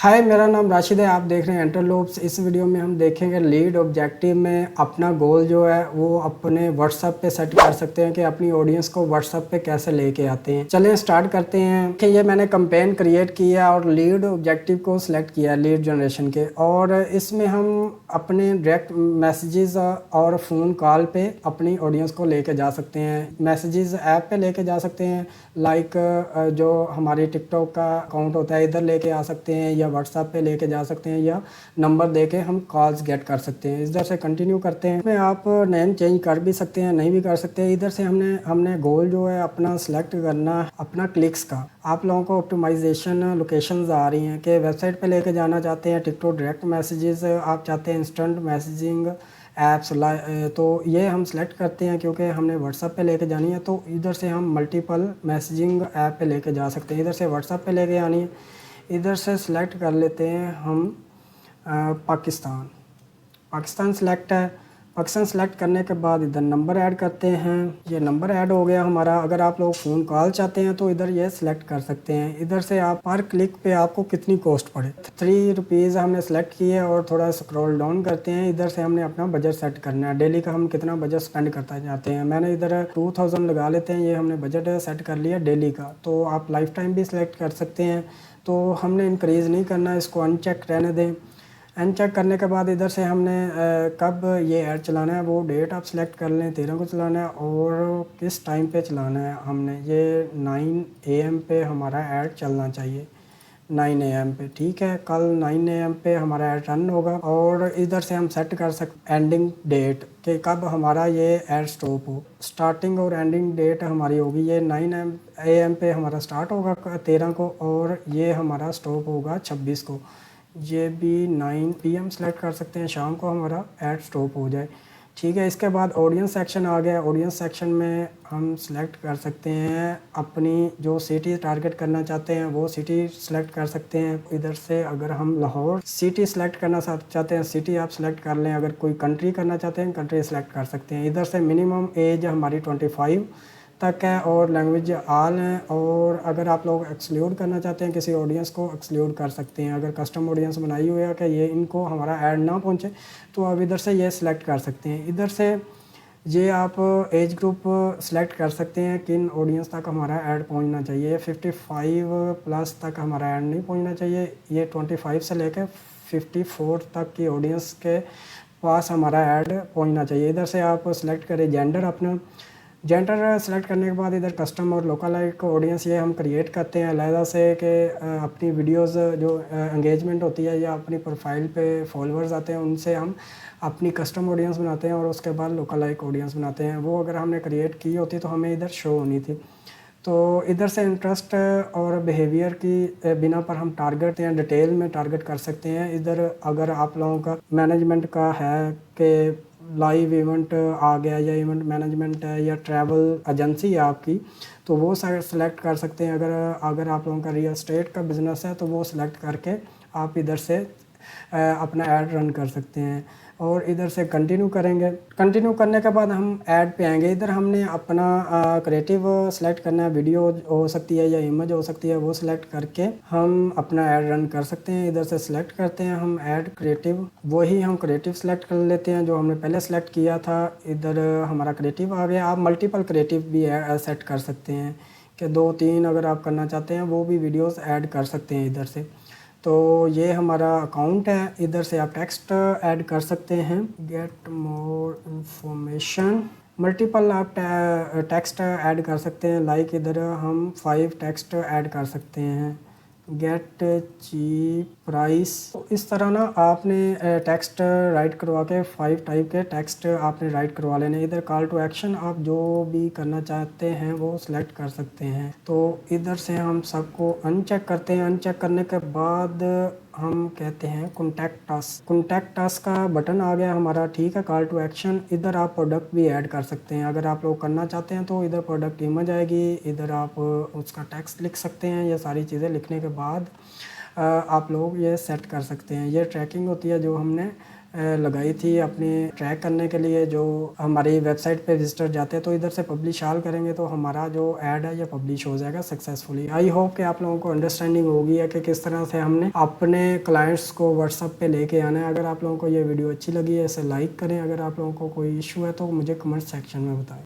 हाय, मेरा नाम राशिद है। आप देख रहे हैं एंटरलूप्स। इस वीडियो में हम देखेंगे लीड ऑब्जेक्टिव में अपना गोल जो है वो अपने व्हाट्सएप पे सेट कर सकते हैं कि अपनी ऑडियंस को व्हाट्सएप पे कैसे लेके आते हैं। चलिए स्टार्ट करते हैं कि ये मैंने कैंपेन क्रिएट किया और लीड ऑब्जेक्टिव को सिलेक्ट किया लीड जनरेशन के, और इसमें हम अपने डायरेक्ट मैसेजेस और फ़ोन कॉल पे अपनी ऑडियंस को लेके जा सकते हैं। मैसेजेस ऐप पे लेके जा सकते हैं, लाइक जो हमारी टिकटॉक का अकाउंट होता है इधर लेके आ सकते हैं, या व्हाट्सएप पे लेके जा सकते हैं, या नंबर दे के हम कॉल्स गेट कर सकते हैं। इधर से कंटिन्यू करते हैं। इसमें आप नेम चेंज कर भी सकते हैं, नहीं भी कर सकते हैं। इधर से हमने गोल जो है अपना सेलेक्ट करना अपना क्लिक्स का। आप लोगों को ऑप्टिमाइजेशन लोकेशंस आ रही हैं कि वेबसाइट पे लेके जाना चाहते हैं, टिकटॉक डायरेक्ट मैसेजेस आप चाहते हैं, इंस्टेंट मैसेजिंग ऐप्स, तो ये हम सेलेक्ट करते हैं क्योंकि हमने व्हाट्सएप पे लेके जानी है। तो इधर से हम मल्टीपल मैसेजिंग ऐप पे लेके जा सकते हैं। इधर से व्हाट्सएप पे लेके आनी है, इधर से सिलेक्ट कर लेते हैं हम पाकिस्तान। पाकिस्तान सेलेक्ट है। पाकिस्तान सेलेक्ट करने के बाद इधर नंबर ऐड करते हैं। ये नंबर ऐड हो गया हमारा। अगर आप लोग फ़ोन कॉल चाहते हैं तो इधर ये सिलेक्ट कर सकते हैं। इधर से आप पर क्लिक पे आपको कितनी कॉस्ट पड़े, 3 रुपीज़ हमने सेलेक्ट किए और थोड़ा स्क्रॉल डाउन करते हैं। इधर से हमने अपना बजट सेट करना है, डेली का हम कितना बजट स्पेंड करता चाहते हैं। मैंने इधर 2000 लगा लेते हैं, ये हमने बजट सेट कर लिया डेली का। तो आप लाइफ टाइम भी सिलेक्ट कर सकते हैं। तो हमने इंक्रीज़ नहीं करना, इसको अनचेक रहने दें। अनचेक करने के बाद इधर से हमने कब ये ऐड चलाना है वो डेट आप सेलेक्ट कर लें, 13 को चलाना है और किस टाइम पे चलाना है। हमने ये 9 AM पे हमारा ऐड चलना चाहिए, 9 AM पे, ठीक है। कल 9 AM पे हमारा ऐड रन होगा। और इधर से हम सेट कर सकते एंडिंग डेट कि कब हमारा ये ऐड स्टॉप हो। स्टार्टिंग और एंडिंग डेट हमारी होगी, ये 9 AM पे हमारा स्टार्ट होगा 13 को, और ये हमारा स्टॉप होगा 26 को। ये भी 9 PM सेलेक्ट कर सकते हैं, शाम को हमारा ऐड स्टॉप हो जाए, ठीक है। इसके बाद ऑडियंस सेक्शन आ गया। ऑडियंस सेक्शन में हम सेलेक्ट कर सकते हैं अपनी जो सिटी टारगेट करना चाहते हैं वो सिटी सेलेक्ट कर सकते हैं। इधर से अगर हम लाहौर सिटी सेलेक्ट करना चाहते हैं, सिटी आप सेलेक्ट कर लें। अगर कोई कंट्री करना चाहते हैं, कंट्री सेलेक्ट कर सकते हैं। इधर से मिनिमम एज हमारी 25 तक है और लैंग्वेज आल हैं। और अगर आप लोग एक्सक्लूड करना चाहते हैं किसी ऑडियंस को, एक्सक्लूड कर सकते हैं। अगर कस्टम ऑडियंस बनाई हुई है कि ये इनको हमारा ऐड ना पहुंचे, तो आप इधर से ये सिलेक्ट कर सकते हैं। इधर से ये आप एज ग्रुप सेलेक्ट कर सकते हैं किन ऑडियंस तक हमारा ऐड पहुंचना चाहिए। 55 प्लस तक हमारा ऐड नहीं पहुंचना चाहिए। ये 25 से लेकर 54 तक की ऑडियंस के पास हमारा ऐड पहुंचना चाहिए। इधर से आप सेलेक्ट करें जेंडर अपना। जेंडर सेलेक्ट करने के बाद इधर कस्टम और लोकलाइट ऑडियंस ये हम क्रिएट करते हैं अलहदा से कि अपनी वीडियोस जो एंगेजमेंट होती है या अपनी प्रोफाइल पे फॉलोअर्स आते हैं उनसे हम अपनी कस्टम ऑडियंस बनाते हैं और उसके बाद लोकलाइट ऑडियंस बनाते हैं। वो अगर हमने क्रिएट की होती तो हमें इधर शो होनी थी। तो इधर से इंटरेस्ट और बिहेवियर की बिना पर हम टारगेट या डिटेल में टारगेट कर सकते हैं। इधर अगर आप लोगों का मैनेजमेंट का है कि लाइव इवेंट आ गया या इवेंट मैनेजमेंट है या ट्रैवल एजेंसी है आपकी, तो वो सेलेक्ट कर सकते हैं। अगर आप लोगों का रियल एस्टेट का बिज़नेस है तो वो सिलेक्ट करके आप इधर से अपना ऐड रन कर सकते हैं। और इधर से कंटिन्यू करेंगे। कंटिन्यू करने के बाद हम ऐड पे आएंगे। इधर हमने अपना क्रिएटिव सेलेक्ट करना है, वीडियो हो सकती है या इमेज हो सकती है, वो सिलेक्ट करके हम अपना ऐड रन कर सकते हैं। इधर से सिलेक्ट करते हैं हम ऐड क्रिएटिव, वही हम क्रिएटिव सेलेक्ट कर लेते हैं जो हमने पहले सेलेक्ट किया था। इधर हमारा क्रिएटिव आ गया। आप मल्टीपल क्रिएटिव भी सेट कर सकते हैं कि 2-3 अगर आप करना चाहते हैं वो भी वीडियोज़ ऐड कर सकते हैं इधर से। तो ये हमारा अकाउंट है। इधर से आप टेक्स्ट ऐड कर सकते हैं, गेट मोर इंफॉर्मेशन। मल्टीपल आप टेक्स्ट ऐड कर सकते हैं, लाइक इधर हम 5 टेक्स्ट ऐड कर सकते हैं, गेट चीप प्राइस। इस तरह ना आपने टेक्स्ट राइट करवा के 5 टाइप के टेक्स्ट आपने राइट करवा लेने। इधर कॉल टू एक्शन आप जो भी करना चाहते हैं वो सिलेक्ट कर सकते हैं। तो इधर से हम सबको अनचेक करते हैं। अनचेक करने के बाद हम कहते हैं कॉन्टैक्ट अस। कॉन्टैक्ट अस का बटन आ गया हमारा, ठीक है। कॉल टू एक्शन, इधर आप प्रोडक्ट भी ऐड कर सकते हैं। अगर आप लोग करना चाहते हैं तो इधर प्रोडक्ट इमेज आएगी, इधर आप उसका टेक्स्ट लिख सकते हैं। ये सारी चीज़ें लिखने के बाद आप लोग ये सेट कर सकते हैं। ये ट्रैकिंग होती है जो हमने लगाई थी अपनी ट्रैक करने के लिए। जो हमारी वेबसाइट पे विजिटर जाते हैं तो इधर से पब्लिश ऑल करेंगे तो हमारा जो ऐड है ये पब्लिश हो जाएगा सक्सेसफुली। आई होप कि आप लोगों को अंडरस्टैंडिंग होगी है कि किस तरह से हमने अपने क्लाइंट्स को व्हाट्सएप पे लेके आना है। अगर आप लोगों को ये वीडियो अच्छी लगी है इसे लाइक करें। अगर आप लोगों को कोई इशू है तो मुझे कमेंट सेक्शन में बताएं।